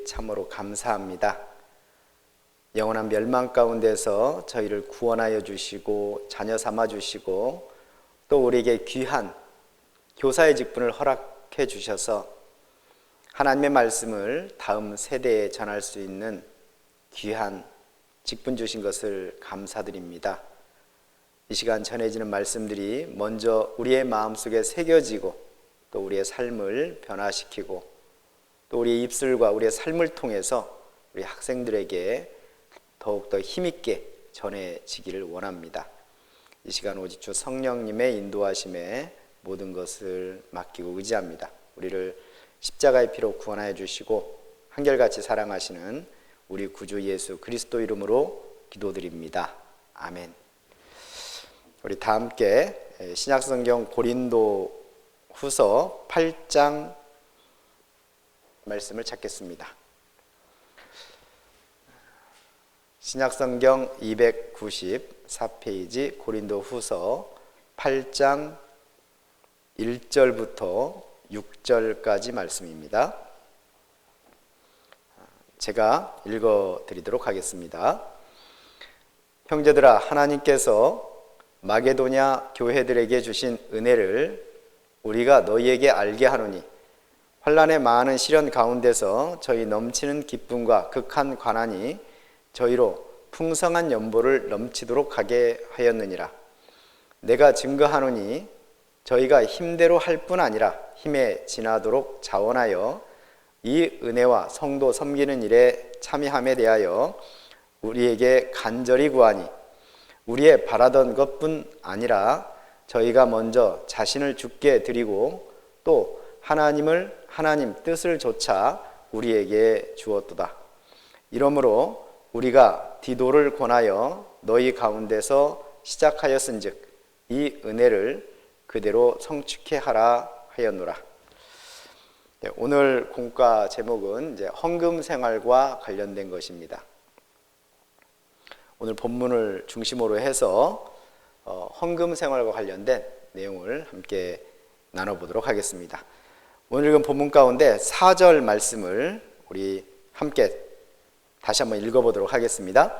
참으로 감사합니다. 영원한 멸망 가운데서 저희를 구원하여 주시고 자녀 삼아 주시고 또 우리에게 귀한 교사의 직분을 허락해 주셔서 하나님의 말씀을 다음 세대에 전할 수 있는 귀한 직분 주신 것을 감사드립니다. 이 시간 전해지는 말씀들이 먼저 우리의 마음속에 새겨지고 또 우리의 삶을 변화시키고 또 우리의 입술과 우리의 삶을 통해서 우리 학생들에게 더욱더 힘있게 전해지기를 원합니다. 이 시간 오직 주 성령님의 인도하심에 모든 것을 맡기고 의지합니다. 우리를 십자가의 피로 구원하여 주시고 한결같이 사랑하시는 우리 구주 예수 그리스도 이름으로 기도드립니다. 아멘. 우리 다 함께 신약성경 고린도 후서 8장 말씀을 찾겠습니다. 신약성경 294페이지 고린도 후서 8장 1절부터 6절까지 말씀입니다. 제가 읽어드리도록 하겠습니다. 형제들아, 하나님께서 마게도냐 교회들에게 주신 은혜를 우리가 너희에게 알게 하노니 환난의 많은 시련 가운데서 저희 넘치는 기쁨과 극한 관한이 저희로 풍성한 연보를 넘치도록 하게 하였느니라. 내가 증거하노니 저희가 힘대로 할 뿐 아니라 힘에 지나도록 자원하여 이 은혜와 성도 섬기는 일에 참여함에 대하여 우리에게 간절히 구하니 우리의 바라던 것뿐 아니라 저희가 먼저 자신을 주께 드리고 또 하나님 뜻을 조차 우리에게 주었도다. 이러므로 우리가 디도를 권하여 너희 가운데서 시작하였은즉 이 은혜를 그대로 성취케 하라 하였노라. 오늘 공과 제목은 헌금 생활과 관련된 것입니다. 오늘 본문을 중심으로 해서 헌금 생활과 관련된 내용을 함께 나눠보도록 하겠습니다. 오늘 읽은 본문 가운데 4절 말씀을 우리 함께 다시 한번 읽어보도록 하겠습니다.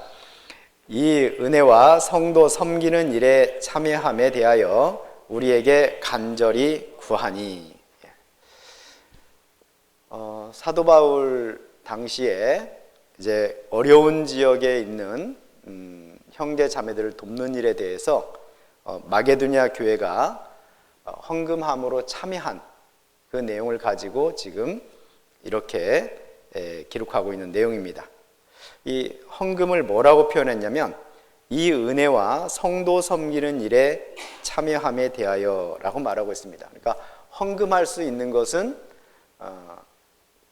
이 은혜와 성도 섬기는 일에 참여함에 대하여 우리에게 간절히 구하니. 사도 바울 당시에 이제 어려운 지역에 있는 형제 자매들을 돕는 일에 대해서 마게도냐 교회가 헌금함으로 참여한 그 내용을 가지고 지금 이렇게 기록하고 있는 내용입니다. 이 헌금을 뭐라고 표현했냐면 이 은혜와 성도 섬기는 일에 참여함에 대하여 라고 말하고 있습니다. 그러니까 헌금할 수 있는 것은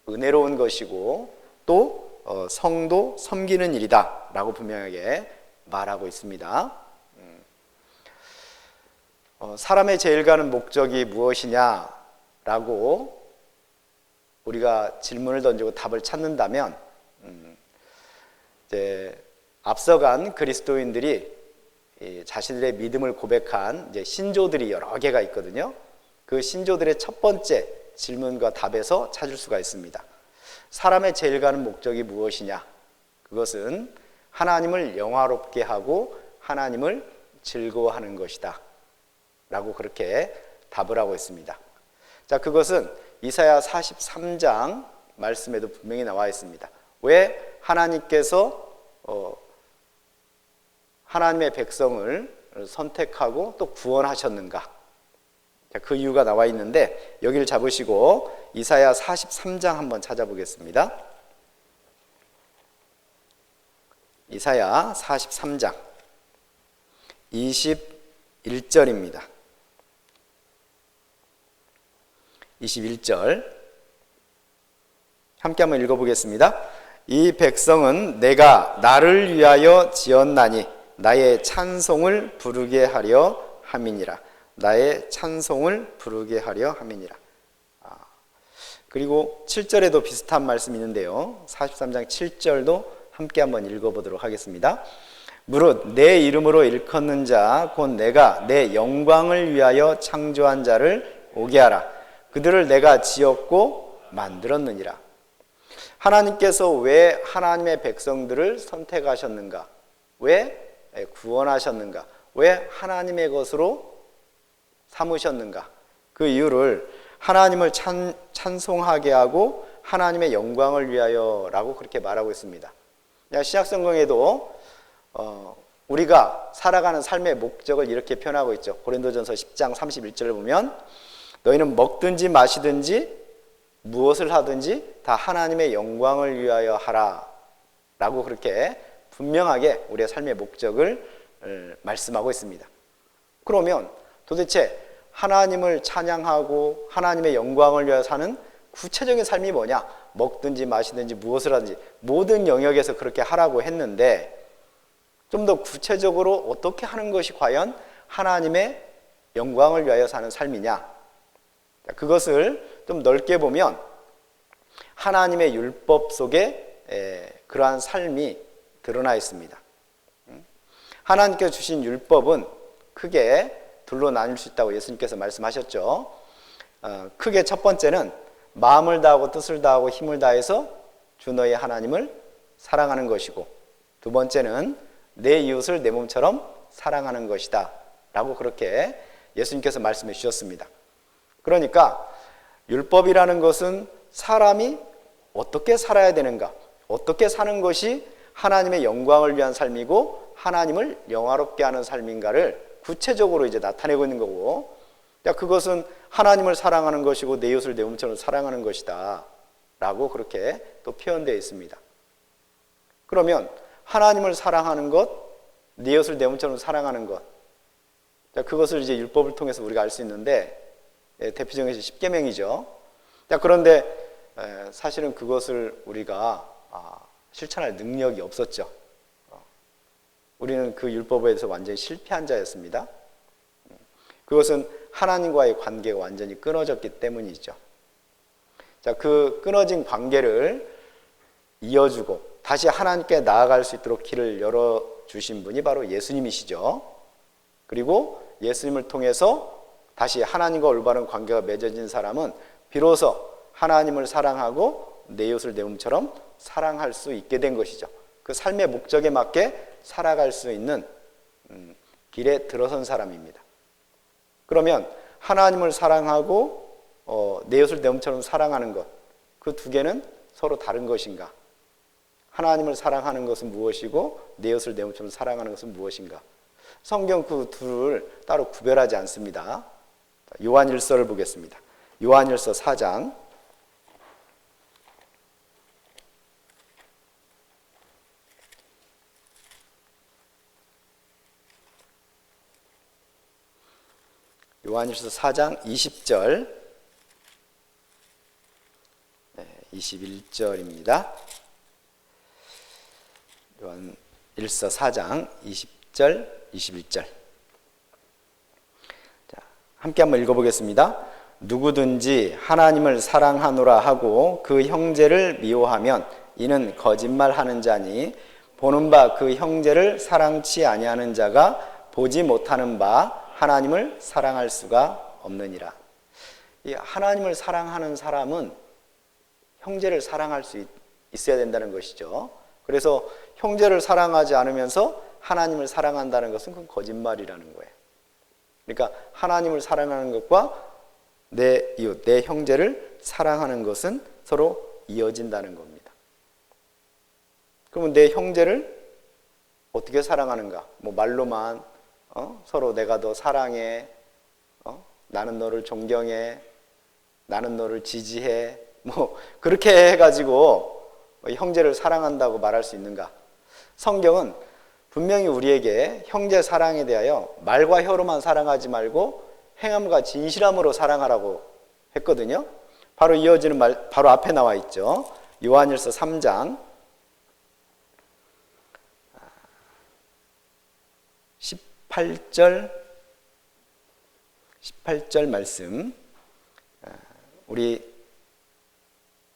은혜로운 것이고 또 성도 섬기는 일이다 라고 분명하게 말하고 있습니다. 사람의 제일 가는 목적이 무엇이냐 라고 우리가 질문을 던지고 답을 찾는다면 이제 앞서간 그리스도인들이 자신들의 믿음을 고백한 신조들이 여러 개가 있거든요. 그 신조들의 첫 번째 질문과 답에서 찾을 수가 있습니다. 사람의 제일 가는 목적이 무엇이냐? 그것은 하나님을 영화롭게 하고 하나님을 즐거워하는 것이다 라고 그렇게 답을 하고 있습니다. 자, 그것은 이사야 43장 말씀에도 분명히 나와 있습니다. 왜 하나님께서 하나님의 백성을 선택하고 또 구원하셨는가? 그 이유가 나와 있는데 여기를 잡으시고 이사야 43장 한번 찾아보겠습니다. 이사야 43장 21절입니다. 21절 함께 한번 읽어보겠습니다. 이 백성은 내가 나를 위하여 지었나니 나의 찬송을 부르게 하려 함이니라. 나의 찬송을 부르게 하려 함이니라. 그리고 7절에도 비슷한 말씀이 있는데요. 43장 7절도 함께 한번 읽어보도록 하겠습니다. 무릇 내 이름으로 일컫는 자 곧 내가 내 영광을 위하여 창조한 자를 오게 하라. 그들을 내가 지었고 만들었느니라. 하나님께서 왜 하나님의 백성들을 선택하셨는가? 왜 구원하셨는가? 왜 하나님의 것으로 삼으셨는가? 그 이유를 하나님을 찬송하게 하고 하나님의 영광을 위하여라고 그렇게 말하고 있습니다. 신약성경에도 우리가 살아가는 삶의 목적을 이렇게 표현하고 있죠. 고린도전서 10장 31절을 보면 너희는 먹든지 마시든지 무엇을 하든지 다 하나님의 영광을 위하여 하라 라고 그렇게 분명하게 우리의 삶의 목적을 말씀하고 있습니다. 그러면 도대체 하나님을 찬양하고 하나님의 영광을 위하여 사는 구체적인 삶이 뭐냐? 먹든지 마시든지 무엇을 하든지 모든 영역에서 그렇게 하라고 했는데 좀 더 구체적으로 어떻게 하는 것이 과연 하나님의 영광을 위하여 사는 삶이냐? 그것을 좀 넓게 보면 하나님의 율법 속에 그러한 삶이 드러나 있습니다. 하나님께서 주신 율법은 크게 둘로 나눌 수 있다고 예수님께서 말씀하셨죠. 크게 첫 번째는 마음을 다하고 뜻을 다하고 힘을 다해서 주 너의 하나님을 사랑하는 것이고, 두 번째는 내 이웃을 내 몸처럼 사랑하는 것이다 라고 그렇게 예수님께서 말씀해 주셨습니다. 그러니까 율법이라는 것은 사람이 어떻게 살아야 되는가, 어떻게 사는 것이 하나님의 영광을 위한 삶이고 하나님을 영화롭게 하는 삶인가를 구체적으로 이제 나타내고 있는 거고, 그것은 하나님을 사랑하는 것이고 내 이웃을 내 몸처럼 사랑하는 것이다 라고 그렇게 또 표현되어 있습니다. 그러면 하나님을 사랑하는 것, 내 이웃을 내 몸처럼 사랑하는 것, 그것을 이제 율법을 통해서 우리가 알 수 있는데 대표적인 것이 십계명이죠. 그런데 사실은 그것을 우리가 실천할 능력이 없었죠. 우리는 그 율법에 대해서 완전히 실패한 자였습니다. 그것은 하나님과의 관계가 완전히 끊어졌기 때문이죠. 그 끊어진 관계를 이어주고 다시 하나님께 나아갈 수 있도록 길을 열어주신 분이 바로 예수님이시죠. 그리고 예수님을 통해서 다시 하나님과 올바른 관계가 맺어진 사람은 비로소 하나님을 사랑하고 내 이웃을 내 몸처럼 사랑할 수 있게 된 것이죠. 그 삶의 목적에 맞게 살아갈 수 있는 길에 들어선 사람입니다. 그러면 하나님을 사랑하고 내 이웃을 내 몸처럼 사랑하는 것, 그 두 개는 서로 다른 것인가? 하나님을 사랑하는 것은 무엇이고 내 이웃을 내 몸처럼 사랑하는 것은 무엇인가? 성경 그 둘을 따로 구별하지 않습니다. 요한일서를 보겠습니다. 요한일서 4장 요한일서 4장 20절 21절입니다. 요한일서 4장 20절 21절. 함께 한번 읽어보겠습니다. 누구든지 하나님을 사랑하노라 하고 그 형제를 미워하면 이는 거짓말하는 자니 보는 바 그 형제를 사랑치 아니하는 자가 보지 못하는 바 하나님을 사랑할 수가 없느니라. 이 하나님을 사랑하는 사람은 형제를 사랑할 수 있어야 된다는 것이죠. 그래서 형제를 사랑하지 않으면서 하나님을 사랑한다는 것은 그건 거짓말이라는 거예요. 그러니까 하나님을 사랑하는 것과 내 이웃, 내 형제를 사랑하는 것은 서로 이어진다는 겁니다. 그러면 내 형제를 어떻게 사랑하는가? 말로만 서로 내가 너 사랑해, 나는 너를 존경해, 나는 너를 지지해, 그렇게 해가지고 형제를 사랑한다고 말할 수 있는가? 성경은 분명히 우리에게 형제 사랑에 대하여 말과 혀로만 사랑하지 말고 행함과 진실함으로 사랑하라고 했거든요. 바로 이어지는 말, 바로 앞에 나와 있죠. 요한일서 3장 18절 말씀 우리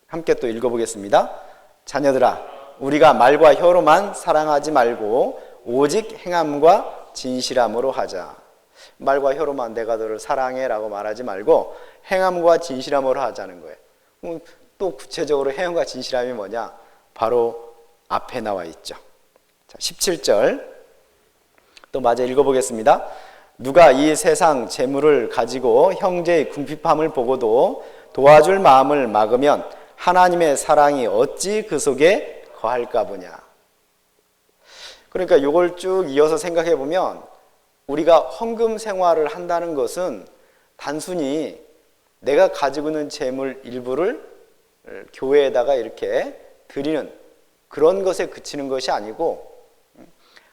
함께 또 읽어보겠습니다. 자녀들아, 우리가 말과 혀로만 사랑하지 말고 오직 행함과 진실함으로 하자. 말과 혀로만 내가 너를 사랑해 라고 말하지 말고 행함과 진실함으로 하자는 거예요. 또 구체적으로 행함과 진실함이 뭐냐? 바로 앞에 나와 있죠. 자, 17절 또 마저 읽어보겠습니다. 누가 이 세상 재물을 가지고 형제의 궁핍함을 보고도 도와줄 마음을 막으면 하나님의 사랑이 어찌 그 속에 거할까 보냐. 그러니까 이걸 쭉 이어서 생각해 보면 우리가 헌금 생활을 한다는 것은 단순히 내가 가지고 있는 재물 일부를 교회에다가 이렇게 드리는 그런 것에 그치는 것이 아니고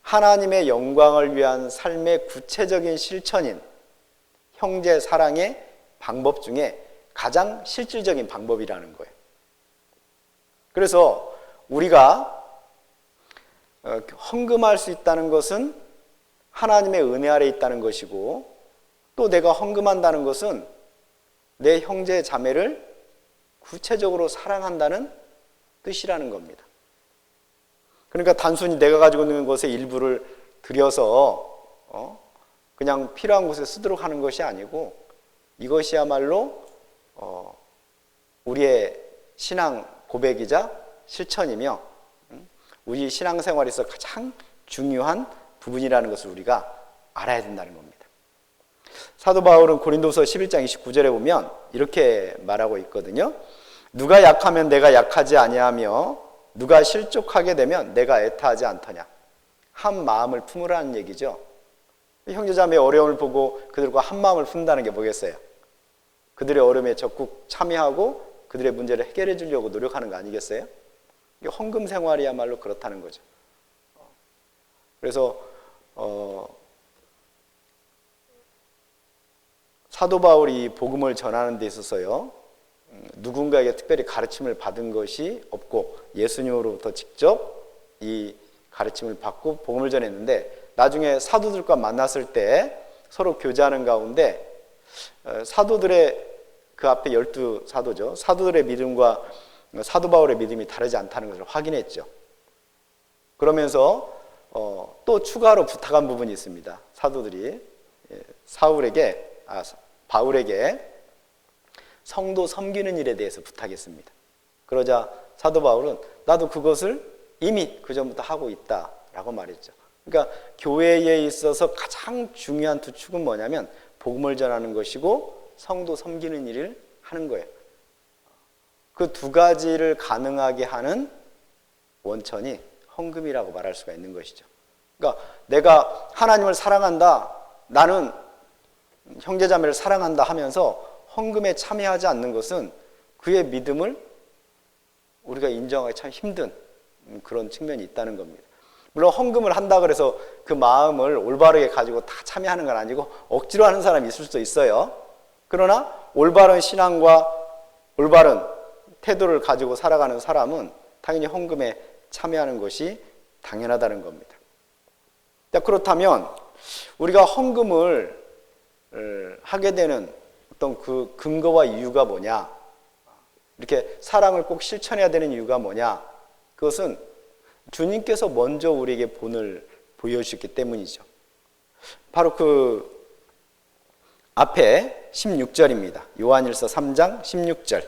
하나님의 영광을 위한 삶의 구체적인 실천인 형제 사랑의 방법 중에 가장 실질적인 방법이라는 거예요. 그래서 우리가 헌금할 수 있다는 것은 하나님의 은혜 아래 있다는 것이고, 또 내가 헌금한다는 것은 내 형제 자매를 구체적으로 사랑한다는 뜻이라는 겁니다. 그러니까 단순히 내가 가지고 있는 것의 일부를 들여서 그냥 필요한 곳에 쓰도록 하는 것이 아니고, 이것이야말로 우리의 신앙 고백이자 실천이며 우리 신앙생활에서 가장 중요한 부분이라는 것을 우리가 알아야 된다는 겁니다. 사도 바울은 고린도서 11장 29절에 보면 이렇게 말하고 있거든요. 누가 약하면 내가 약하지 아니하며 누가 실족하게 되면 내가 애타하지 않더냐. 한 마음을 품으라는 얘기죠. 형제자매의 어려움을 보고 그들과 한 마음을 품는다는 게 뭐겠어요? 그들의 어려움에 적극 참여하고 그들의 문제를 해결해 주려고 노력하는 거 아니겠어요? 헌금 생활이야말로 그렇다는 거죠. 그래서 사도 바울이 복음을 전하는 데 있어서요, 누군가에게 특별히 가르침을 받은 것이 없고 예수님으로부터 직접 이 가르침을 받고 복음을 전했는데, 나중에 사도들과 만났을 때 서로 교제하는 가운데 사도들의 그 앞에 12사도죠. 사도들의 믿음과 사도 바울의 믿음이 다르지 않다는 것을 확인했죠. 그러면서 또 추가로 부탁한 부분이 있습니다. 사도들이 바울에게 성도 섬기는 일에 대해서 부탁했습니다. 그러자 사도 바울은 나도 그것을 이미 그전부터 하고 있다라고 말했죠. 그러니까 교회에 있어서 가장 중요한 두 축은 뭐냐면 복음을 전하는 것이고 성도 섬기는 일을 하는 거예요. 그 두 가지를 가능하게 하는 원천이 헌금이라고 말할 수가 있는 것이죠. 그러니까 내가 하나님을 사랑한다, 나는 형제자매를 사랑한다 하면서 헌금에 참여하지 않는 것은 그의 믿음을 우리가 인정하기 참 힘든 그런 측면이 있다는 겁니다. 물론 헌금을 한다 그래서 그 마음을 올바르게 가지고 다 참여하는 건 아니고 억지로 하는 사람이 있을 수도 있어요. 그러나 올바른 신앙과 올바른 태도를 가지고 살아가는 사람은 당연히 헌금에 참여하는 것이 당연하다는 겁니다. 그렇다면 우리가 헌금을 하게 되는 어떤 그 근거와 이유가 뭐냐? 이렇게 사랑을 꼭 실천해야 되는 이유가 뭐냐? 그것은 주님께서 먼저 우리에게 본을 보여주셨기 때문이죠. 바로 그 앞에 16절입니다. 요한일서 3장 16절.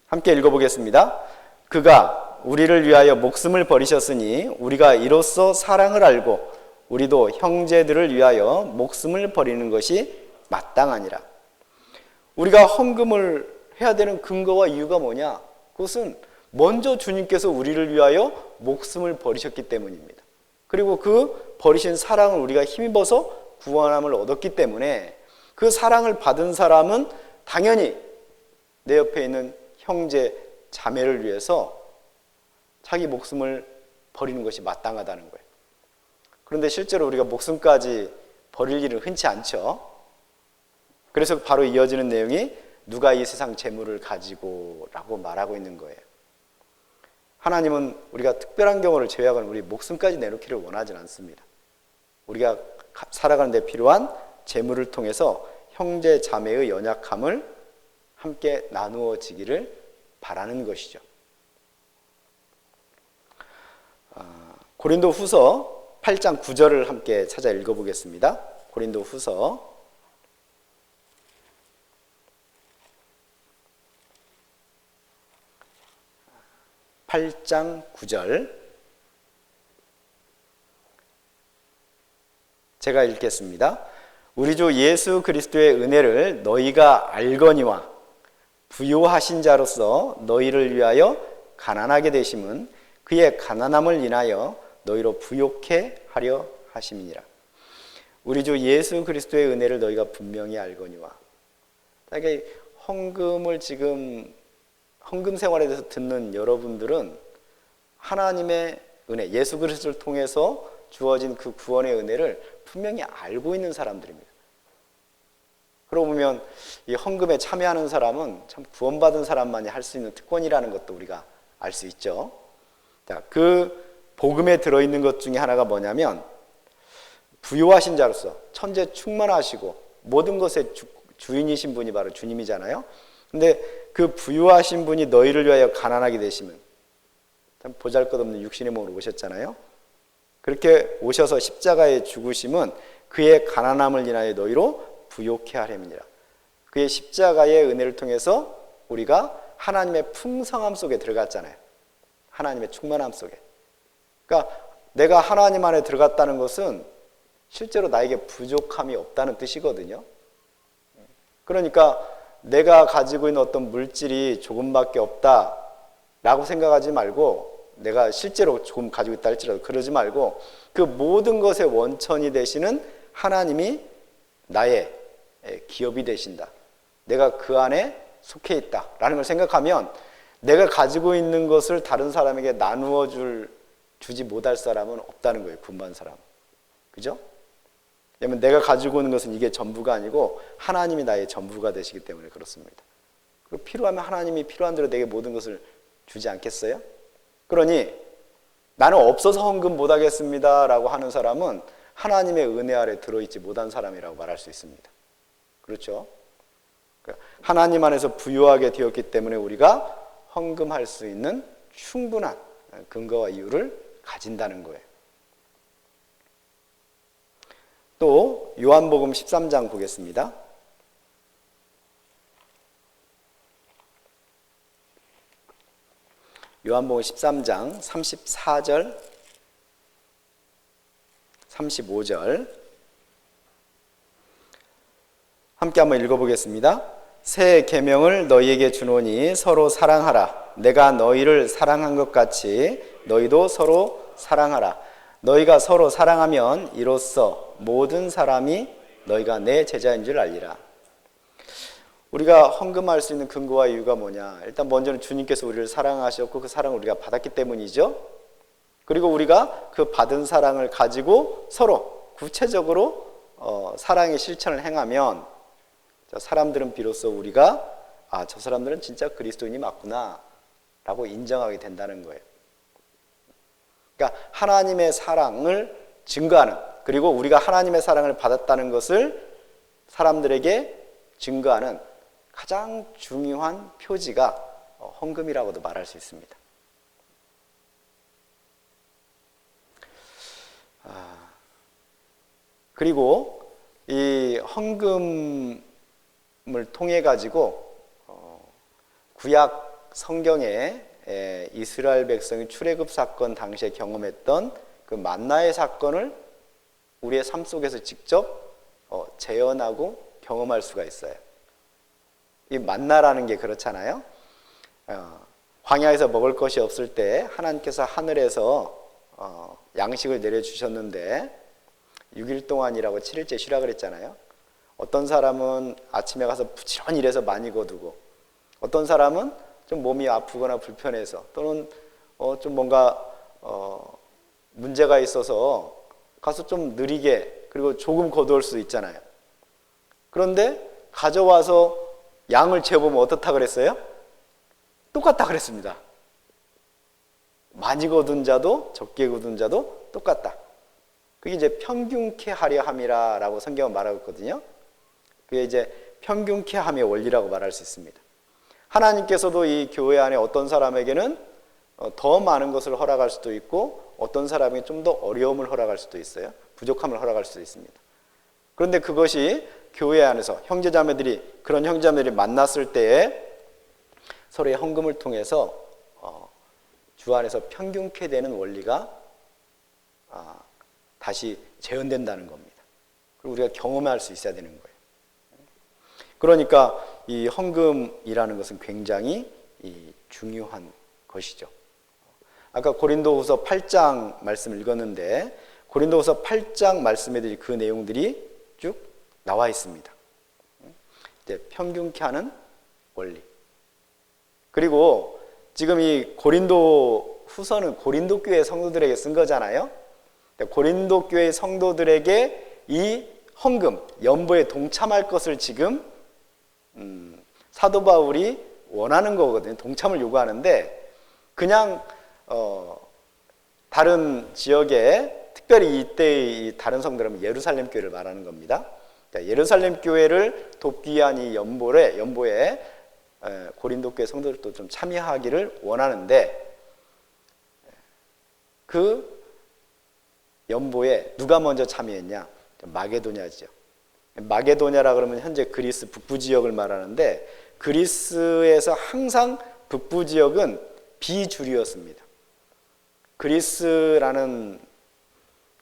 함께 읽어보겠습니다. 그가 우리를 위하여 목숨을 버리셨으니 우리가 이로써 사랑을 알고 우리도 형제들을 위하여 목숨을 버리는 것이 마땅하니라. 우리가 헌금을 해야 되는 근거와 이유가 뭐냐? 그것은 먼저 주님께서 우리를 위하여 목숨을 버리셨기 때문입니다. 그리고 그 버리신 사랑을 우리가 힘입어서 구원함을 얻었기 때문에 그 사랑을 받은 사람은 당연히 내 옆에 있는 형제, 자매를 위해서 자기 목숨을 버리는 것이 마땅하다는 거예요. 그런데 실제로 우리가 목숨까지 버릴 일은 흔치 않죠. 그래서 바로 이어지는 내용이 누가 이 세상 재물을 가지고 라고 말하고 있는 거예요. 하나님은 우리가 특별한 경우를 제외하고는 우리 목숨까지 내놓기를 원하진 않습니다. 우리가 살아가는 데 필요한 재물을 통해서 형제 자매의 연약함을 함께 나누어지기를 바라는 것이죠. 고린도 후서 8장 9절을 함께 찾아 읽어보겠습니다. 고린도 후서 8장 9절 제가 읽겠습니다. 우리 주 예수 그리스도의 은혜를 너희가 알거니와 부요하신 자로서 너희를 위하여 가난하게 되심은 그의 가난함을 인하여 너희로 부요케 하려 하심이니라. 우리 주 예수 그리스도의 은혜를 너희가 분명히 알거니와. 그러니까 헌금을 지금 헌금 생활에 대해서 듣는 여러분들은 하나님의 은혜, 예수 그리스도를 통해서 주어진 그 구원의 은혜를 분명히 알고 있는 사람들입니다. 그러고 보면 이 헌금에 참여하는 사람은 참 구원받은 사람만이 할 수 있는 특권이라는 것도 우리가 알 수 있죠. 자, 그 복음에 들어있는 것 중에 하나가 뭐냐면 부요하신 자로서 천재 충만하시고 모든 것의 주인이신 분이 바로 주님이잖아요. 근데 그 부요하신 분이 너희를 위하여 가난하게 되시면, 참 보잘것없는 육신의 몸으로 오셨잖아요. 그렇게 오셔서 십자가에 죽으심은 그의 가난함을 인하여 너희로 부요케 하려니라. 그의 십자가의 은혜를 통해서 우리가 하나님의 풍성함 속에 들어갔잖아요. 하나님의 충만함 속에. 그러니까 내가 하나님 안에 들어갔다는 것은 실제로 나에게 부족함이 없다는 뜻이거든요. 그러니까 내가 가지고 있는 어떤 물질이 조금밖에 없다라고 생각하지 말고, 내가 실제로 조금 가지고 있다 할지라도 그러지 말고, 그 모든 것의 원천이 되시는 하나님이 나의 기업이 되신다, 내가 그 안에 속해 있다라는 걸 생각하면 내가 가지고 있는 것을 다른 사람에게 나누어 주지 못할 사람은 없다는 거예요. 구원받은 사람은. 그죠? 왜냐하면 내가 가지고 있는 것은 이게 전부가 아니고 하나님이 나의 전부가 되시기 때문에 그렇습니다. 그리고 필요하면 하나님이 필요한 대로 내게 모든 것을 주지 않겠어요? 그러니 나는 없어서 헌금 못하겠습니다 라고 하는 사람은 하나님의 은혜 아래 들어있지 못한 사람이라고 말할 수 있습니다. 그렇죠? 하나님 안에서 부유하게 되었기 때문에 우리가 헌금할 수 있는 충분한 근거와 이유를 가진다는 거예요. 또 요한복음 13장 보겠습니다. 요한복음 13장 34절 35절 함께 한번 읽어보겠습니다. 새 계명을 너희에게 주노니 서로 사랑하라. 내가 너희를 사랑한 것 같이 너희도 서로 사랑하라. 너희가 서로 사랑하면 이로써 모든 사람이 너희가 내 제자인 줄 알리라. 우리가 헌금할 수 있는 근거와 이유가 뭐냐? 일단 먼저는 주님께서 우리를 사랑하셨고 그 사랑을 우리가 받았기 때문이죠. 그리고 우리가 그 받은 사랑을 가지고 서로 구체적으로 사랑의 실천을 행하면 사람들은 비로소 우리가 저 사람들은 진짜 그리스도인이 맞구나 라고 인정하게 된다는 거예요. 그러니까 하나님의 사랑을 증거하는, 그리고 우리가 하나님의 사랑을 받았다는 것을 사람들에게 증거하는 가장 중요한 표지가 헌금이라고도 말할 수 있습니다. 그리고 이 헌금을 통해 가지고 구약 성경에 이스라엘 백성이 출애굽 사건 당시에 경험했던 그 만나의 사건을 우리의 삶 속에서 직접 재현하고 경험할 수가 있어요. 이 만나라는 게 그렇잖아요. 광야에서 먹을 것이 없을 때 하나님께서 하늘에서 양식을 내려주셨는데 6일 동안이라고 7일째 쉬라 그랬잖아요. 어떤 사람은 아침에 가서 부지런히 일해서 많이 거두고, 어떤 사람은 좀 몸이 아프거나 불편해서, 또는 좀 뭔가 문제가 있어서 가서 좀 느리게, 그리고 조금 거두을 수 있잖아요. 그런데 가져와서 양을 재보면 어떻다 그랬어요? 똑같다 그랬습니다. 많이 거둔 자도 적게 거둔 자도 똑같다. 그게 이제 평균케 하려 함이라고 성경은 말하고 있거든요. 그게 이제 평균케 함의 원리라고 말할 수 있습니다. 하나님께서도 이 교회 안에 어떤 사람에게는 더 많은 것을 허락할 수도 있고, 어떤 사람에게 좀 더 어려움을 허락할 수도 있어요. 부족함을 허락할 수도 있습니다. 그런데 그것이 교회 안에서 그런 형제자매들이 만났을 때에 서로의 헌금을 통해서 주 안에서 평균케 되는 원리가 다시 재현된다는 겁니다. 그리고 우리가 경험할 수 있어야 되는 거예요. 그러니까 이 헌금이라는 것은 굉장히 중요한 것이죠. 아까 고린도후서 8장 말씀을 읽었는데 고린도후서 8장 말씀에 그 내용들이 쭉 나와 있습니다. 이제 평균케 하는 원리. 그리고 지금 이 고린도 후서는 고린도 교회 성도들에게 쓴 거잖아요. 고린도 교회 성도들에게 이 헌금, 연보에 동참할 것을 지금 사도 바울이 원하는 거거든요. 동참을 요구하는데 그냥 다른 지역에 특별히 이때의 다른 성들은 예루살렘 교회를 말하는 겁니다. 예루살렘 교회를 돕기 위한 이 연보에 고린도 교회 성도들도 좀 참여하기를 원하는데 그 연보에 누가 먼저 참여했냐? 마게도냐죠. 마게도냐라 그러면 현재 그리스 북부 지역을 말하는데 그리스에서 항상 북부 지역은 비주류였습니다. 그리스라는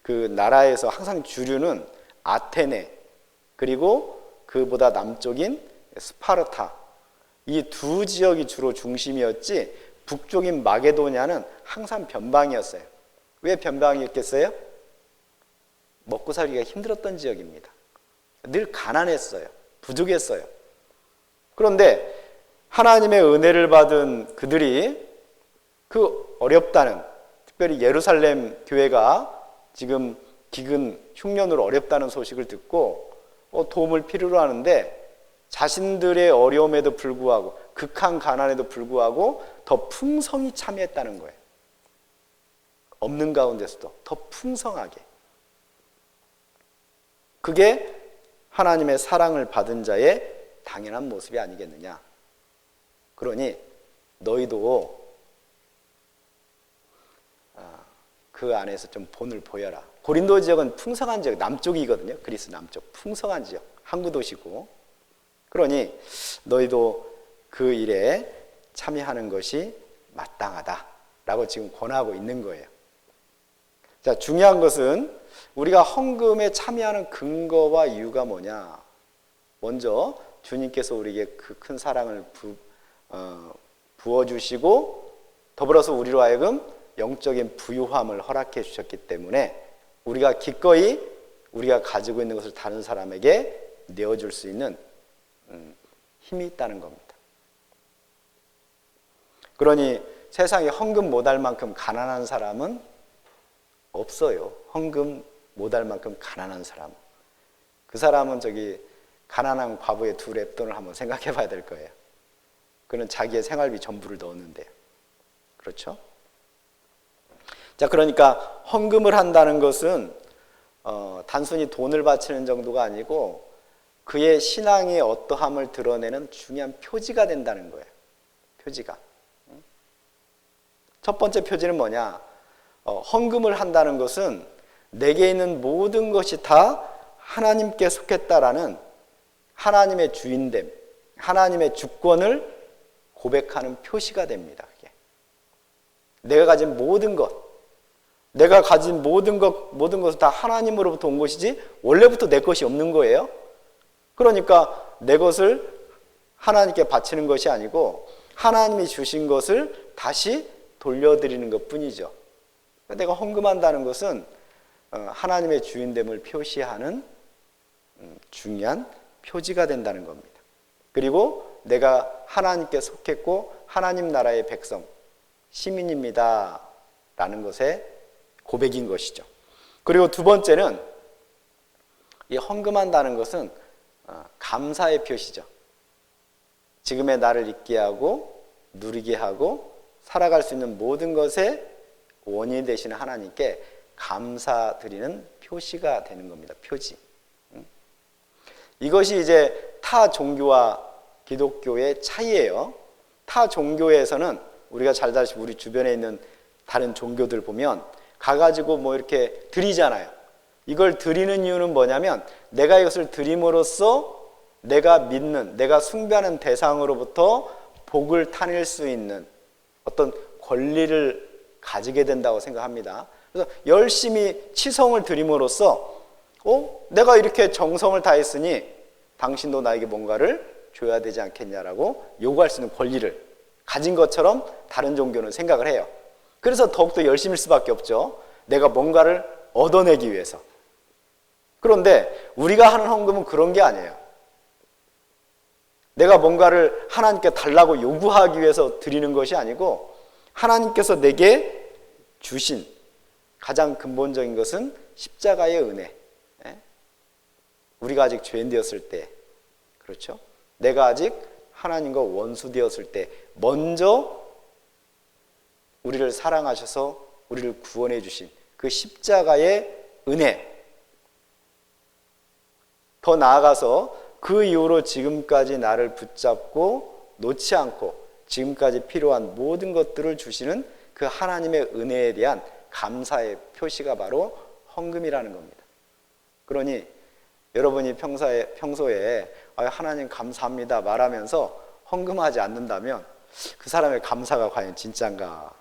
그 나라에서 항상 주류는 아테네 그리고 그보다 남쪽인 스파르타 이 두 지역이 주로 중심이었지 북쪽인 마게도냐는 항상 변방이었어요. 왜 변방이었겠어요? 먹고 살기가 힘들었던 지역입니다. 늘 가난했어요. 부족했어요. 그런데 하나님의 은혜를 받은 그들이 그 어렵다는 특별히 예루살렘 교회가 지금 기근 흉년으로 어렵다는 소식을 듣고 도움을 필요로 하는데 자신들의 어려움에도 불구하고 극한 가난에도 불구하고 더 풍성히 참여했다는 거예요. 없는 가운데서도 더 풍성하게. 그게 하나님의 사랑을 받은 자의 당연한 모습이 아니겠느냐. 그러니 너희도 그 안에서 좀 본을 보여라. 고린도 지역은 풍성한 지역, 남쪽이거든요. 그리스 남쪽, 풍성한 지역, 항구 도시고. 그러니 너희도 그 일에 참여하는 것이 마땅하다라고 지금 권하고 있는 거예요. 자, 중요한 것은 우리가 헌금에 참여하는 근거와 이유가 뭐냐? 먼저 주님께서 우리에게 그 큰 사랑을 부어주시고 더불어서 우리로 하여금 영적인 부유함을 허락해 주셨기 때문에 우리가 기꺼이 우리가 가지고 있는 것을 다른 사람에게 내어줄 수 있는 힘이 있다는 겁니다. 그러니 세상에 헌금 못할 만큼 가난한 사람은 없어요. 헌금 못할 만큼 가난한 사람. 그 사람은 가난한 과부의 두 랩돈을 한번 생각해 봐야 될 거예요. 그는 자기의 생활비 전부를 넣었는데요. 그렇죠? 자, 그러니까 헌금을 한다는 것은 단순히 돈을 바치는 정도가 아니고 그의 신앙의 어떠함을 드러내는 중요한 표지가 된다는 거예요. 표지가. 첫 번째 표지는 뭐냐? 헌금을 한다는 것은 내게 있는 모든 것이 다 하나님께 속했다라는 하나님의 주인됨, 하나님의 주권을 고백하는 표시가 됩니다. 그게. 내가 가진 모든 것, 내가 가진 모든 것은 다 하나님으로부터 온 것이지 원래부터 내 것이 없는 거예요. 그러니까 내 것을 하나님께 바치는 것이 아니고 하나님이 주신 것을 다시 돌려드리는 것뿐이죠. 내가 헌금한다는 것은 하나님의 주인됨을 표시하는 중요한 표지가 된다는 겁니다. 그리고 내가 하나님께 속했고 하나님 나라의 백성, 시민입니다 라는 것의 고백인 것이죠. 그리고 두 번째는 이 헌금한다는 것은 감사의 표시죠. 지금의 나를 있게 하고 누리게 하고 살아갈 수 있는 모든 것의 원인이 되시는 하나님께 감사드리는 표시가 되는 겁니다. 표지. 이것이 이제 타 종교와 기독교의 차이예요. 타 종교에서는 우리가 잘 알다시피 우리 주변에 있는 다른 종교들 보면 가가지고 뭐 이렇게 드리잖아요. 이걸 드리는 이유는 뭐냐면 내가 이것을 드림으로써 내가 믿는, 내가 숭배하는 대상으로부터 복을 타낼 수 있는 어떤 권리를 가지게 된다고 생각합니다. 그래서 열심히 치성을 드림으로써 내가 이렇게 정성을 다했으니 당신도 나에게 뭔가를 줘야 되지 않겠냐라고 요구할 수 있는 권리를 가진 것처럼 다른 종교는 생각을 해요. 그래서 더욱더 열심일 수밖에 없죠. 내가 뭔가를 얻어내기 위해서. 그런데 우리가 하는 헌금은 그런 게 아니에요. 내가 뭔가를 하나님께 달라고 요구하기 위해서 드리는 것이 아니고 하나님께서 내게 주신 가장 근본적인 것은 십자가의 은혜. 우리가 아직 죄인 되었을 때, 그렇죠? 내가 아직 하나님과 원수 되었을 때 먼저 우리를 사랑하셔서 우리를 구원해 주신 그 십자가의 은혜. 더 나아가서 그 이후로 지금까지 나를 붙잡고 놓지 않고 지금까지 필요한 모든 것들을 주시는 그 하나님의 은혜에 대한 감사의 표시가 바로 헌금이라는 겁니다. 그러니 여러분이 평소에 하나님 감사합니다 말하면서 헌금하지 않는다면 그 사람의 감사가 과연 진짜인가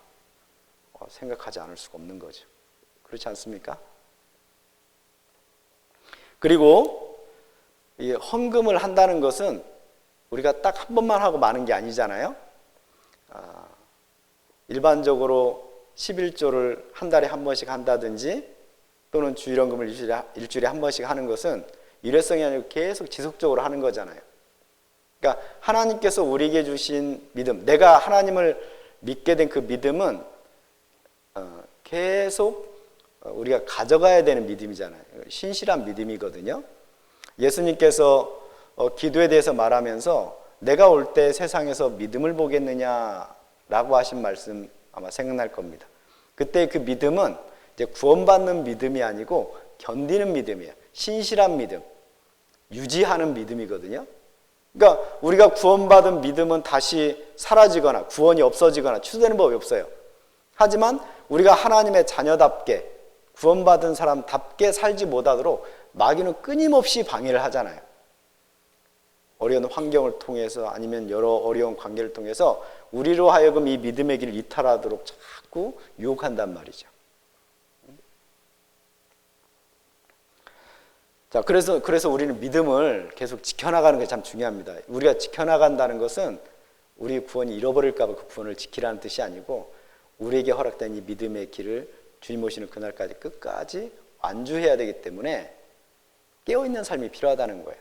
생각하지 않을 수가 없는 거죠. 그렇지 않습니까? 그리고 이 헌금을 한다는 것은 우리가 딱 한 번만 하고 마는 게 아니잖아요. 일반적으로 11조를 한 달에 한 번씩 한다든지 또는 주일헌금을 일주일에 한 번씩 하는 것은 일회성이 아니고 계속 지속적으로 하는 거잖아요. 그러니까 하나님께서 우리에게 주신 믿음, 내가 하나님을 믿게 된 그 믿음은 계속 우리가 가져가야 되는 믿음이잖아요. 신실한 믿음이거든요. 예수님께서 기도에 대해서 말하면서 내가 올 때 세상에서 믿음을 보겠느냐라고 하신 말씀 아마 생각날 겁니다. 그때 그 믿음은 이제 구원받는 믿음이 아니고 견디는 믿음이에요. 신실한 믿음, 유지하는 믿음이거든요. 그러니까 우리가 구원받은 믿음은 다시 사라지거나 구원이 없어지거나 취소되는 법이 없어요. 하지만 우리가 하나님의 자녀답게 구원받은 사람답게 살지 못하도록 마귀는 끊임없이 방해를 하잖아요. 어려운 환경을 통해서 아니면 여러 어려운 관계를 통해서 우리로 하여금 이 믿음의 길을 이탈하도록 자꾸 유혹한단 말이죠. 자, 그래서 우리는 믿음을 계속 지켜나가는 게 참 중요합니다. 우리가 지켜나간다는 것은 우리 구원이 잃어버릴까 봐 그 구원을 지키라는 뜻이 아니고 우리에게 허락된 이 믿음의 길을 주님 오시는 그날까지 끝까지 완주해야 되기 때문에 깨어있는 삶이 필요하다는 거예요.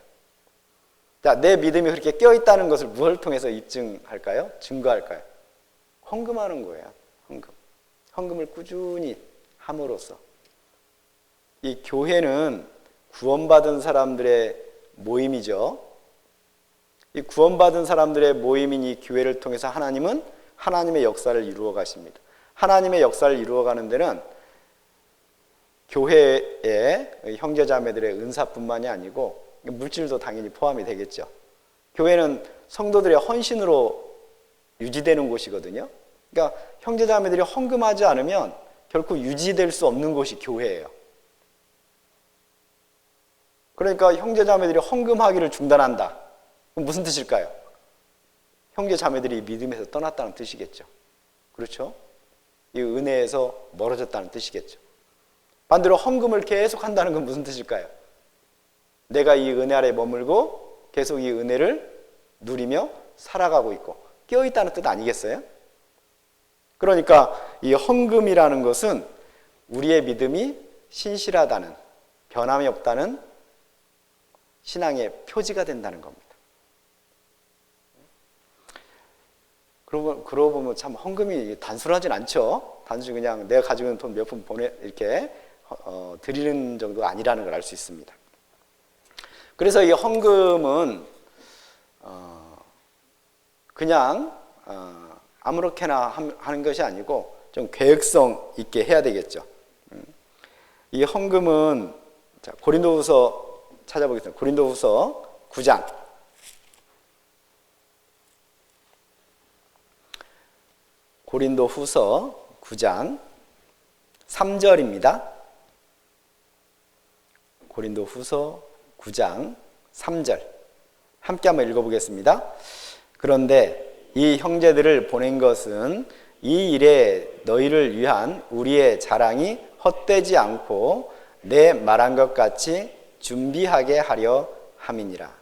자, 내 믿음이 그렇게 깨어있다는 것을 무엇을 통해서 입증할까요? 증거할까요? 헌금하는 거예요. 헌금을 꾸준히 함으로써. 이 교회는 구원받은 사람들의 모임이죠. 이 구원받은 사람들의 모임인 이 교회를 통해서 하나님은 하나님의 역사를 이루어 가십니다. 하나님의 역사를 이루어 가는 데는 교회의 형제자매들의 은사뿐만이 아니고 물질도 당연히 포함이 되겠죠. 교회는 성도들의 헌신으로 유지되는 곳이거든요. 그러니까 형제자매들이 헌금하지 않으면 결코 유지될 수 없는 곳이 교회예요. 그러니까 형제자매들이 헌금하기를 중단한다. 그럼 무슨 뜻일까요? 형제자매들이 믿음에서 떠났다는 뜻이겠죠. 그렇죠? 이 은혜에서 멀어졌다는 뜻이겠죠. 반대로 헌금을 계속 한다는 건 무슨 뜻일까요? 내가 이 은혜 아래 머물고 계속 이 은혜를 누리며 살아가고 있고 깨어있다는 뜻 아니겠어요? 그러니까 이 헌금이라는 것은 우리의 믿음이 신실하다는, 변함이 없다는 신앙의 표지가 된다는 겁니다. 그러고 보면 참 헌금이 단순하진 않죠. 단순히 그냥 내가 가지고 있는 돈 몇 푼 이렇게 드리는 정도가 아니라는 걸 알 수 있습니다. 그래서 이 헌금은 그냥 아무렇게나 하는 것이 아니고 좀 계획성 있게 해야 되겠죠. 이 헌금은 고린도후서 찾아보겠습니다. 고린도후서 9장. 고린도후서 9장 3절입니다. 고린도후서 9장 3절 함께 한번 읽어보겠습니다. 그런데 이 형제들을 보낸 것은 이 일에 너희를 위한 우리의 자랑이 헛되지 않고 내 말한 것 같이 준비하게 하려 함이니라.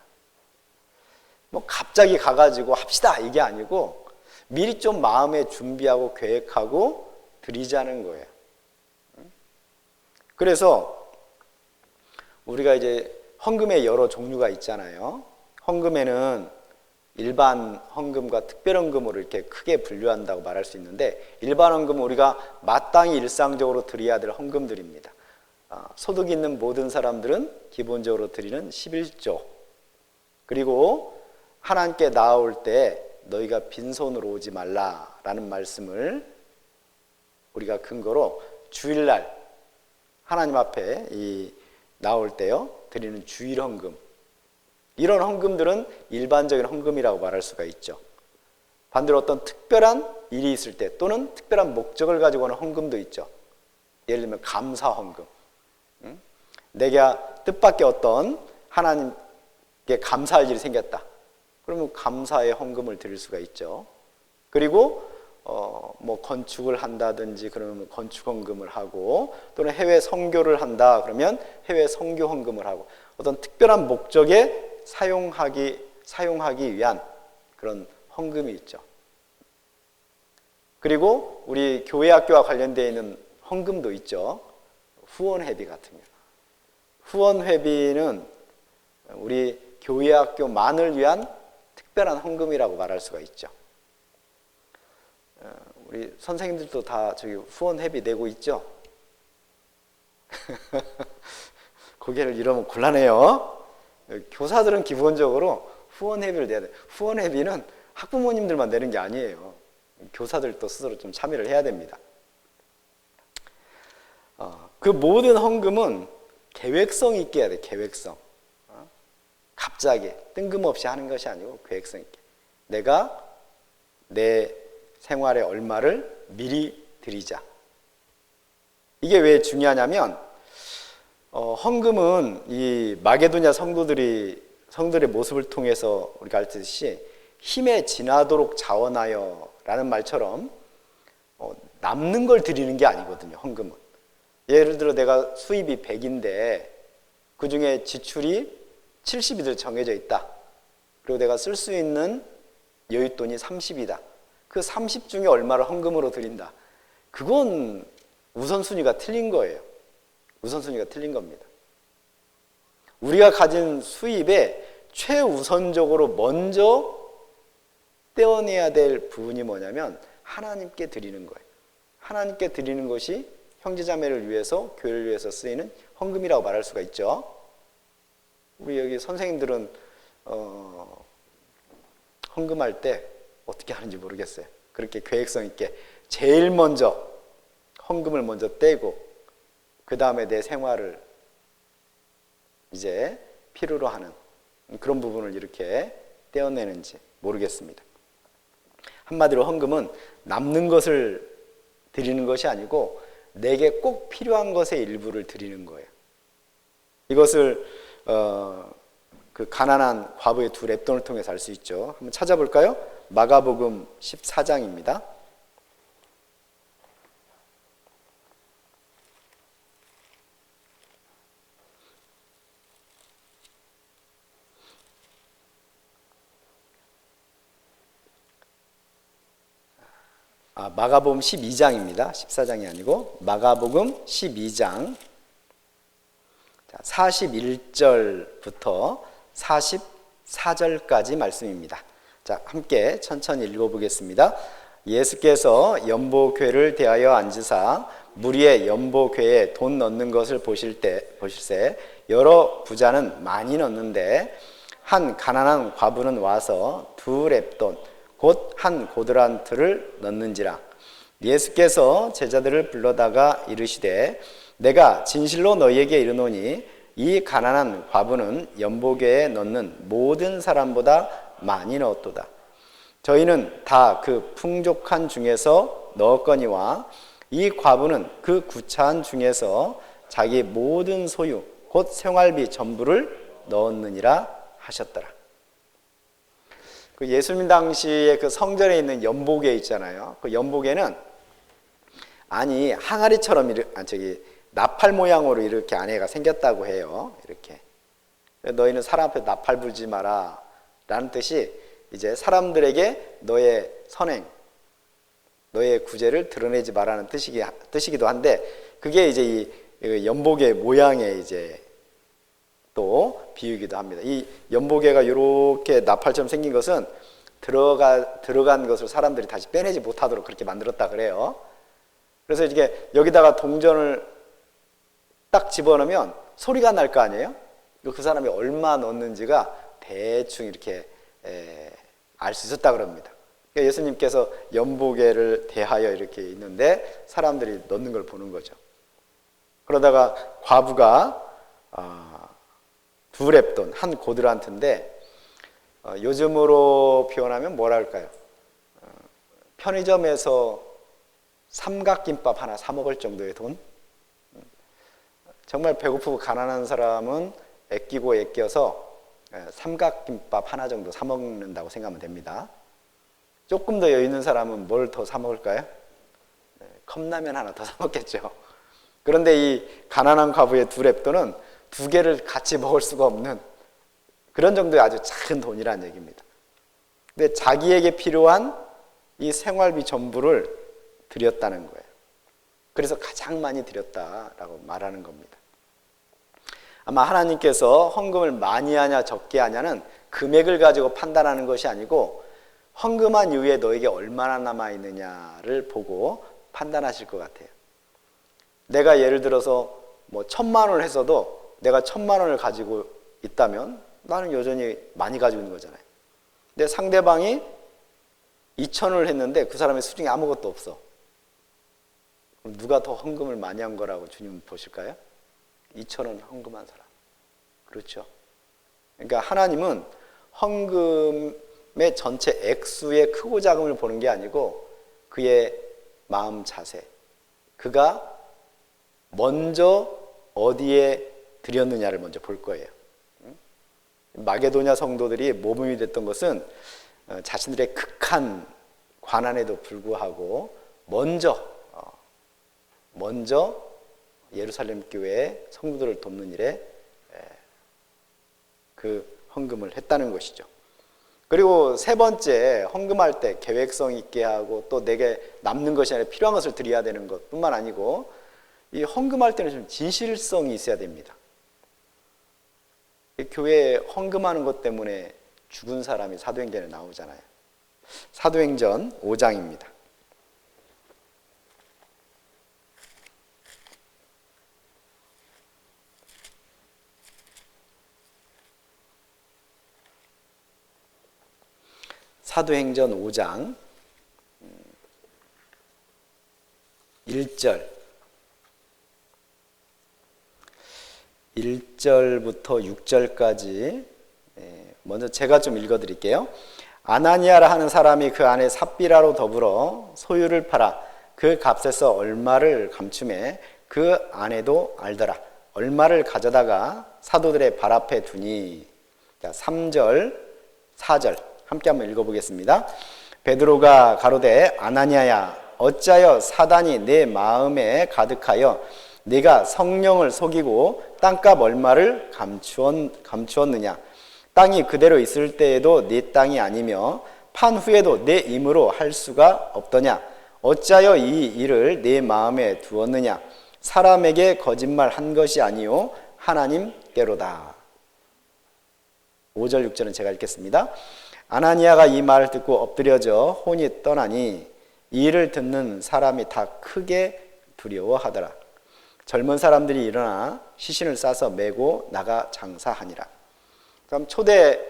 뭐 갑자기 가가지고 합시다 이게 아니고 미리 좀 마음에 준비하고 계획하고 드리자는 거예요. 그래서 우리가 이제 헌금의 여러 종류가 있잖아요. 헌금에는 일반 헌금과 특별 헌금으로 이렇게 크게 분류한다고 말할 수 있는데, 일반 헌금은 우리가 마땅히 일상적으로 드려야 될 헌금들입니다. 소득 있는 모든 사람들은 기본적으로 드리는 11조, 그리고 하나님께 나아올 때 너희가 빈손으로 오지 말라라는 말씀을 우리가 근거로 주일날 하나님 앞에 나올 때요 드리는 주일 헌금, 이런 헌금들은 일반적인 헌금이라고 말할 수가 있죠. 반대로 어떤 특별한 일이 있을 때 또는 특별한 목적을 가지고 오는 헌금도 있죠. 예를 들면 감사 헌금, 내가 뜻밖의 어떤 하나님께 감사할 일이 생겼다, 그러면 감사의 헌금을 드릴 수가 있죠. 그리고 뭐 건축을 한다든지 그러면 건축 헌금을 하고, 또는 해외 선교를 한다 그러면 해외 선교 헌금을 하고, 어떤 특별한 목적에 사용하기 위한 그런 헌금이 있죠. 그리고 우리 교회 학교와 관련되어 있는 헌금도 있죠. 후원회비 같은 거. 후원회비는 우리 교회 학교만을 위한 특별한 헌금이라고 말할 수가 있죠. 우리 선생님들도 다 저기 후원회비 내고 있죠? 고개를 이러면 곤란해요. 교사들은 기본적으로 후원회비를 내야 돼요. 후원회비는 학부모님들만 내는 게 아니에요. 교사들도 스스로 좀 참여를 해야 됩니다. 그 모든 헌금은 계획성 있게 해야 돼. 계획성. 갑자기 뜬금없이 하는 것이 아니고 계획성 있게. 내가 내 생활에 얼마를 미리 드리자. 이게 왜 중요하냐면 헌금은 이 마게도냐 성도들의 모습을 통해서 우리가 알듯이 힘에 지나도록 자원하여 라는 말처럼 남는 걸 드리는 게 아니거든요. 헌금은. 예를 들어 내가 수입이 100인데 그 중에 지출이 70이 정해져 있다. 그리고 내가 쓸 수 있는 여윳돈이 30이다. 그 30 중에 얼마를 헌금으로 드린다. 그건 우선순위가 틀린 거예요. 우선순위가 틀린 겁니다. 우리가 가진 수입에 최우선적으로 먼저 떼어내야 될 부분이 뭐냐면 하나님께 드리는 거예요. 하나님께 드리는 것이 형제자매를 위해서, 교회를 위해서 쓰이는 헌금이라고 말할 수가 있죠. 우리 여기 선생님들은 헌금할 때 어떻게 하는지 모르겠어요. 그렇게 계획성 있게 제일 먼저 헌금을 먼저 떼고 그 다음에 내 생활을 이제 필요로 하는 그런 부분을 이렇게 떼어내는지 모르겠습니다. 한마디로 헌금은 남는 것을 드리는 것이 아니고 내게 꼭 필요한 것의 일부를 드리는 거예요. 이것을 그 가난한 과부의 두 렙돈을 통해서 알 수 있죠. 한번 찾아볼까요? 마가복음 14장입니다. 마가복음 12장입니다. 14장이 아니고 마가복음 12장 41절부터 44절까지 말씀입니다. 자, 함께 천천히 읽어보겠습니다. 예수께서 연보궤를 대하여 앉으사 무리의 연보궤에 돈 넣는 것을 보실새 여러 부자는 많이 넣는데 한 가난한 과부는 와서 두 렙돈 곧 한 고드란트를 넣는지라. 예수께서 제자들을 불러다가 이르시되 내가 진실로 너희에게 이르노니 이 가난한 과부는 연보궤에 넣는 모든 사람보다 많이 넣었도다. 저희는 다 그 풍족한 중에서 넣었거니와 이 과부는 그 구차한 중에서 자기 모든 소유 곧 생활비 전부를 넣었느니라 하셨더라. 그 예수님 당시에 그 성전에 있는 연복에 있잖아요. 그 연복에는 아니 항아리처럼 나팔 모양으로 이렇게 안에가 생겼다고 해요. 이렇게 너희는 사람 앞에 나팔 불지 마라 라는 뜻이 이제 사람들에게 너의 선행, 너의 구제를 드러내지 마라는 뜻이기도 한데, 그게 이제 이 연복의 모양의 이제 또 비유기도 합니다. 이 연복에가 이렇게 나팔처럼 생긴 것은 들어간 것을 사람들이 다시 빼내지 못하도록 그렇게 만들었다 그래요. 그래서 이게 여기다가 동전을 딱 집어넣으면 소리가 날 거 아니에요? 그 사람이 얼마 넣었는지가 대충 이렇게 알 수 있었다 그럽니다. 그러니까 예수님께서 연복에를 대하여 이렇게 있는데 사람들이 넣는 걸 보는 거죠. 그러다가 과부가 2렙돈, 한 고드란트인데 요즘으로 표현하면 뭐라 할까요? 편의점에서 삼각김밥 하나 사 먹을 정도의 돈? 정말 배고프고 가난한 사람은 아껴서 삼각김밥 하나 정도 사 먹는다고 생각하면 됩니다. 조금 더 여유 있는 사람은 뭘 더 사 먹을까요? 컵라면 하나 더 사 먹겠죠. 그런데 이 가난한 과부의 2렙돈은 2개를 같이 먹을 수가 없는 그런 정도의 아주 작은 돈이라는 얘기입니다. 근데 자기에게 필요한 이 생활비 전부를 드렸다는 거예요. 그래서 가장 많이 드렸다라고 말하는 겁니다. 아마 하나님께서 헌금을 많이 하냐 적게 하냐는 금액을 가지고 판단하는 것이 아니고 헌금한 이후에 너에게 얼마나 남아있느냐를 보고 판단하실 것 같아요. 내가 예를 들어서 뭐 1,000만 원을 했어도 내가 1,000만 원을 가지고 있다면 나는 여전히 많이 가지고 있는 거잖아요. 근데 상대방이 2,000원을 했는데 그 사람의 수중에 아무것도 없어. 그럼 누가 더 헌금을 많이 한 거라고 주님 보실까요? 2,000원 헌금한 사람. 그렇죠. 그러니까 하나님은 헌금의 전체 액수의 크고 작음을 보는 게 아니고 그의 마음 자세, 그가 먼저 어디에 드렸느냐를 먼저 볼 거예요. 마게도냐 성도들이 모범이 됐던 것은 자신들의 극한 관한에도 불구하고 먼저 예루살렘 교회의 성도들을 돕는 일에 그 헌금을 했다는 것이죠. 그리고 세 번째, 헌금할 때 계획성 있게 하고 또 내게 남는 것이 아니라 필요한 것을 드려야 되는 것뿐만 아니고 이 헌금할 때는 좀 진실성이 있어야 됩니다. 교회에 헌금하는 것 때문에 죽은 사람이 사도행전에 나오잖아요. 사도행전 5장입니다. 사도행전 5장 1절부터 6절까지 먼저 제가 좀 읽어드릴게요. 아나니아라 하는 사람이 그 안에 삽비라로 더불어 소유를 팔아 그 값에서 얼마를 감춤해 그 아내도 알더라. 얼마를 가져다가 사도들의 발 앞에 두니. 자, 3절, 4절 함께 한번 읽어보겠습니다. 베드로가 가로되 아나니아야 어찌하여 사단이 내 마음에 가득하여 네가 성령을 속이고 땅값 얼마를 감추었느냐. 땅이 그대로 있을 때에도 네 땅이 아니며 판 후에도 내 임으로 할 수가 없더냐. 어찌하여 이 일을 네 마음에 두었느냐. 사람에게 거짓말한 것이 아니요 하나님께로다. 5절 6절은 제가 읽겠습니다. 아나니아가 이 말을 듣고 엎드려져 혼이 떠나니 이 일을 듣는 사람이 다 크게 두려워하더라. 젊은 사람들이 일어나 시신을 싸서 메고 나가 장사하니라. 그럼 초대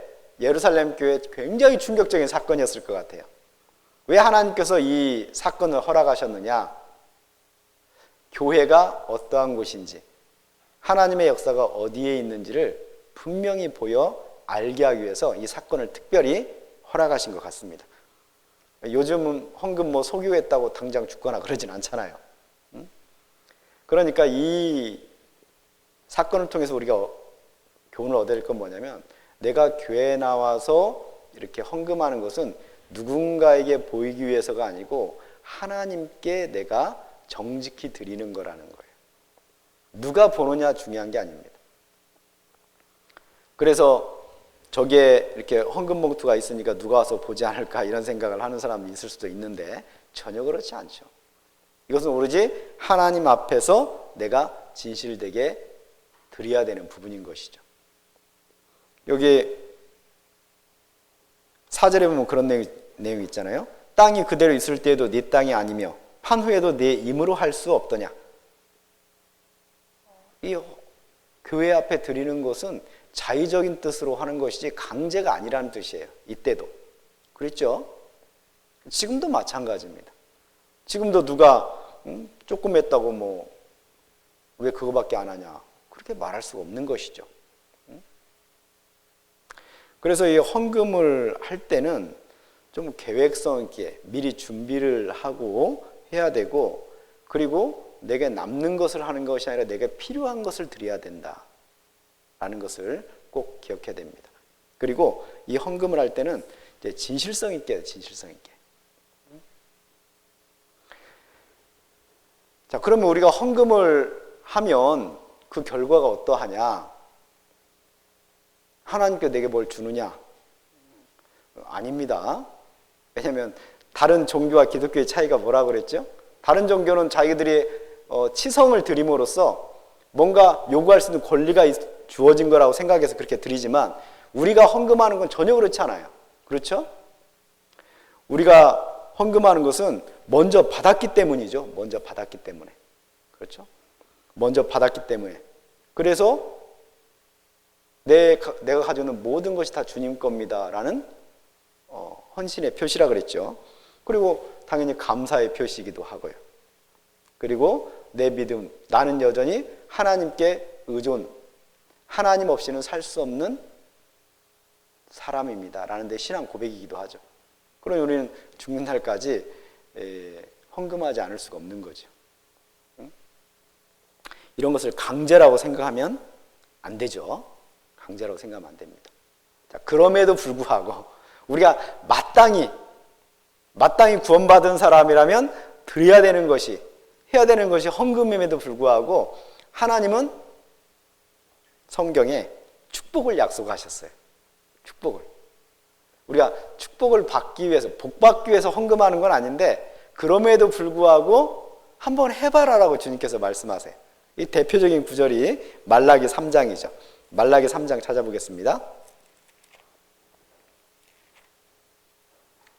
예루살렘 교회 굉장히 충격적인 사건이었을 것 같아요. 왜 하나님께서 이 사건을 허락하셨느냐? 교회가 어떠한 곳인지, 하나님의 역사가 어디에 있는지를 분명히 보여 알게 하기 위해서 이 사건을 특별히 허락하신 것 같습니다. 요즘은 헌금 뭐 소유했다고 당장 죽거나 그러진 않잖아요. 그러니까 이 사건을 통해서 우리가 교훈을 얻을 건 뭐냐면 내가 교회에 나와서 이렇게 헌금하는 것은 누군가에게 보이기 위해서가 아니고 하나님께 내가 정직히 드리는 거라는 거예요. 누가 보느냐 중요한 게 아닙니다. 그래서 저기에 이렇게 헌금 봉투가 있으니까 누가 와서 보지 않을까 이런 생각을 하는 사람이 있을 수도 있는데 전혀 그렇지 않죠. 이것은 오로지 하나님 앞에서 내가 진실되게 드려야 되는 부분인 것이죠. 여기 4절에 보면 그런 내용이 있잖아요. 땅이 그대로 있을 때에도 네 땅이 아니며 판 후에도 네 임으로 할 수 없더냐. 이 교회 앞에 드리는 것은 자의적인 뜻으로 하는 것이지 강제가 아니라는 뜻이에요. 이때도 그랬죠? 지금도 마찬가지입니다. 지금도 누가 조금 했다고 뭐 왜 그거밖에 안 하냐 그렇게 말할 수가 없는 것이죠. 그래서 이 헌금을 할 때는 좀 계획성 있게 미리 준비를 하고 해야 되고, 그리고 내게 남는 것을 하는 것이 아니라 내게 필요한 것을 드려야 된다라는 것을 꼭 기억해야 됩니다. 그리고 이 헌금을 할 때는 이제 진실성 있게. 자, 그러면 우리가 헌금을 하면 그 결과가 어떠하냐? 하나님께 내게 뭘 주느냐? 아닙니다. 왜냐하면 다른 종교와 기독교의 차이가 뭐라고 그랬죠? 다른 종교는 자기들이 치성을 드림으로써 뭔가 요구할 수 있는 권리가 주어진 거라고 생각해서 그렇게 드리지만 우리가 헌금하는 건 전혀 그렇지 않아요. 그렇죠? 우리가 헌금하는 것은 먼저 받았기 때문이죠. 먼저 받았기 때문에. 그렇죠? 먼저 받았기 때문에. 그래서 내가 가지고 있는 모든 것이 다 주님 겁니다라는 헌신의 표시라 그랬죠. 그리고 당연히 감사의 표시이기도 하고요. 그리고 내 믿음, 나는 여전히 하나님께 의존, 하나님 없이는 살 수 없는 사람입니다 라는 데 신앙 고백이기도 하죠. 그럼 우리는 죽는 날까지 헌금하지 않을 수가 없는 거죠. 이런 것을 강제라고 생각하면 안 되죠. 강제라고 생각하면 안 됩니다. 자, 그럼에도 불구하고 우리가 마땅히 구원받은 사람이라면 드려야 되는 것이, 해야 되는 것이 헌금임에도 불구하고 하나님은 성경에 축복을 약속하셨어요. 축복을. 우리가 축복을 받기 위해서, 복 받기 위해서 헌금하는 건 아닌데 그럼에도 불구하고 한번 해봐라라고 주님께서 말씀하세요. 이 대표적인 구절이 말라기 3장이죠. 말라기 3장 찾아보겠습니다.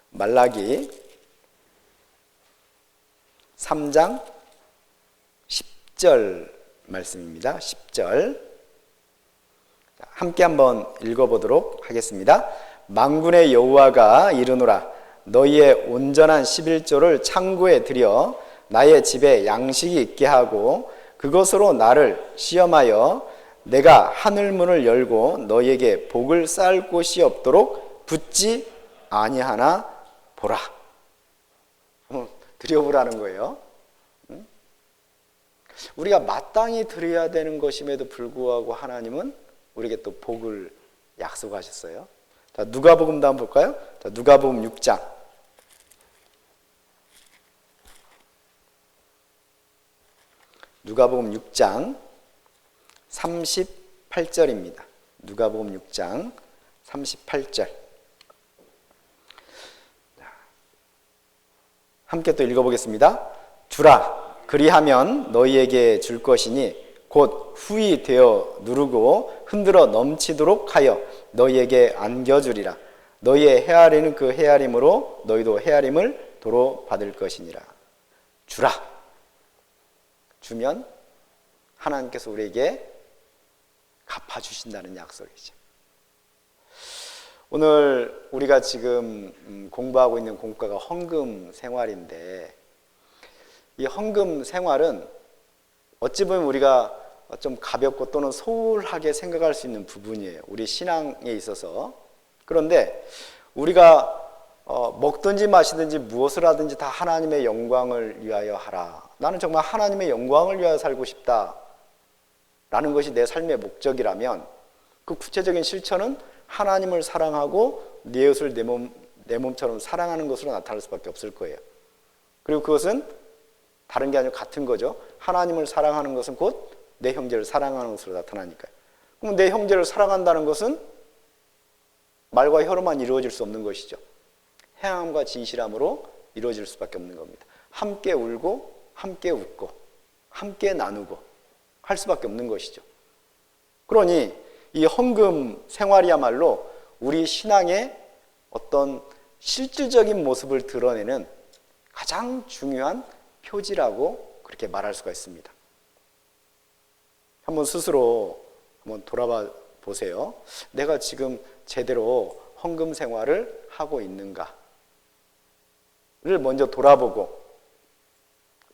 말라기 3장 10절 말씀입니다. 10절 함께 한번 읽어보도록 하겠습니다. 만군의 여호와가 이르노라 너희의 온전한 11조를 창고에 들여 나의 집에 양식이 있게 하고 그것으로 나를 시험하여 내가 하늘문을 열고 너희에게 복을 쌓을 곳이 없도록 붙지 아니하나 보라. 드려보라는 거예요. 우리가 마땅히 드려야 되는 것임에도 불구하고 하나님은 우리에게 또 복을 약속하셨어요. 자, 누가복음도 한번 볼까요? 자, 누가복음 6장. 누가복음 6장 38절입니다. 누가복음 6장 38절. 함께 또 읽어보겠습니다. 주라 그리하면 너희에게 줄 것이니 곧 후히 되어 누르고 흔들어 넘치도록 하여 너희에게 안겨주리라. 너희의 헤아리는 그 헤아림으로 너희도 헤아림을 도로 받을 것이니라. 주라. 주면 하나님께서 우리에게 갚아주신다는 약속이죠. 오늘 우리가 지금 공부하고 있는 공과가 헌금 생활인데 이 헌금 생활은 어찌 보면 우리가 좀 가볍고 또는 소홀하게 생각할 수 있는 부분이에요. 우리 신앙에 있어서. 그런데 우리가 먹든지 마시든지 무엇을 하든지 다 하나님의 영광을 위하여 하라. 나는 정말 하나님의 영광을 위하여 살고 싶다 라는 것이 내 삶의 목적이라면 그 구체적인 실천은 하나님을 사랑하고 내 이웃을 내 몸처럼 사랑하는 것으로 나타날 수밖에 없을 거예요. 그리고 그것은 다른 게 아니고 같은 거죠. 하나님을 사랑하는 것은 곧 내 형제를 사랑하는 것으로 나타나니까요. 그럼 내 형제를 사랑한다는 것은 말과 혀로만 이루어질 수 없는 것이죠. 행함과 진실함으로 이루어질 수밖에 없는 겁니다. 함께 울고 함께 웃고 함께 나누고 할 수밖에 없는 것이죠. 그러니 이 헌금 생활이야말로 우리 신앙의 어떤 실질적인 모습을 드러내는 가장 중요한 표지라고 그렇게 말할 수가 있습니다. 한번 스스로 한번 돌아봐 보세요. 내가 지금 제대로 헌금 생활을 하고 있는가를 먼저 돌아보고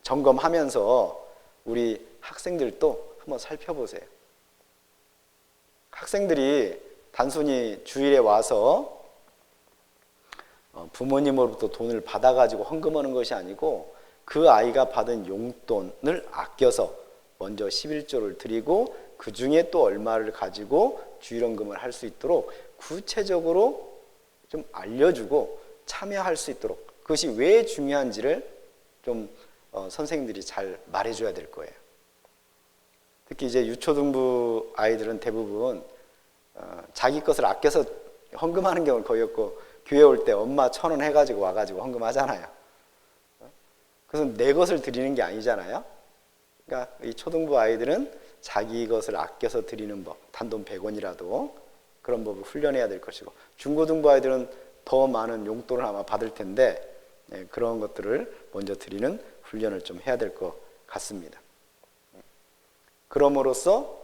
점검하면서 우리 학생들도 한번 살펴보세요. 학생들이 단순히 주일에 와서 부모님으로부터 돈을 받아가지고 헌금하는 것이 아니고 그 아이가 받은 용돈을 아껴서 먼저 11조를 드리고 그 중에 또 얼마를 가지고 주일헌금을 할 수 있도록 구체적으로 좀 알려주고 참여할 수 있도록 그것이 왜 중요한지를 좀 선생님들이 잘 말해줘야 될 거예요. 특히 이제 유초등부 아이들은 대부분 자기 것을 아껴서 헌금하는 경우는 거의 없고 교회 올 때 엄마 1,000원 해가지고 와가지고 헌금하잖아요. 그래서 내 것을 드리는 게 아니잖아요. 그러니까 이 초등부 아이들은 자기 것을 아껴서 드리는 법, 단돈 100원이라도 그런 법을 훈련해야 될 것이고 중고등부 아이들은 더 많은 용돈을 아마 받을 텐데 그런 것들을 먼저 드리는 훈련을 좀 해야 될 것 같습니다. 그럼으로써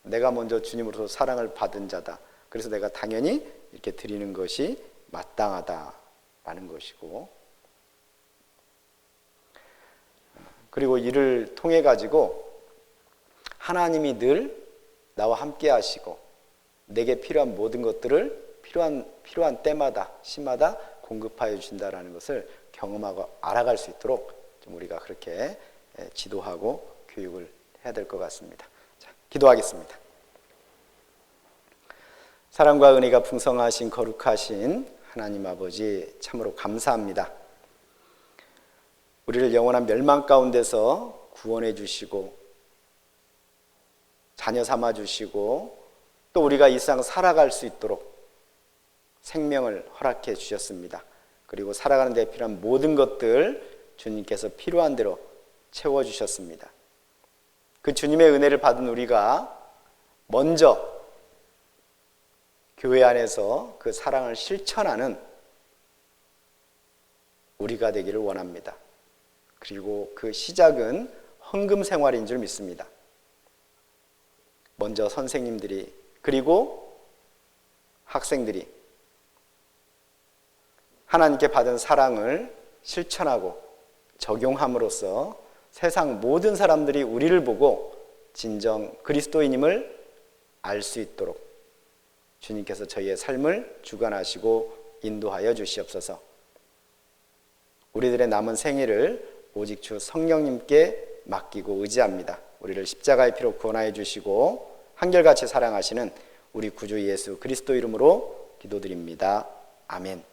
내가 먼저 주님으로서 사랑을 받은 자다. 그래서 내가 당연히 이렇게 드리는 것이 마땅하다라는 것이고 그리고 이를 통해 가지고 하나님이 늘 나와 함께 하시고 내게 필요한 모든 것들을 필요한 때마다 시마다 공급하여 주신다라는 것을 경험하고 알아갈 수 있도록 좀 우리가 그렇게 지도하고 교육을 해야 될 것 같습니다. 자, 기도하겠습니다. 사랑과 은혜가 풍성하신 거룩하신 하나님 아버지 참으로 감사합니다. 우리를 영원한 멸망 가운데서 구원해 주시고 자녀 삼아 주시고 또 우리가 이 세상 살아갈 수 있도록 생명을 허락해 주셨습니다. 그리고 살아가는 데 필요한 모든 것들 주님께서 필요한 대로 채워주셨습니다. 그 주님의 은혜를 받은 우리가 먼저 교회 안에서 그 사랑을 실천하는 우리가 되기를 원합니다. 그리고 그 시작은 헌금 생활인 줄 믿습니다. 먼저 선생님들이 그리고 학생들이 하나님께 받은 사랑을 실천하고 적용함으로써 세상 모든 사람들이 우리를 보고 진정 그리스도인임을 알 수 있도록 주님께서 저희의 삶을 주관하시고 인도하여 주시옵소서. 우리들의 남은 생애를 오직 주 성령님께 맡기고 의지합니다. 우리를 십자가의 피로 구원하여 주시고 한결같이 사랑하시는 우리 구주 예수 그리스도 이름으로 기도드립니다. 아멘.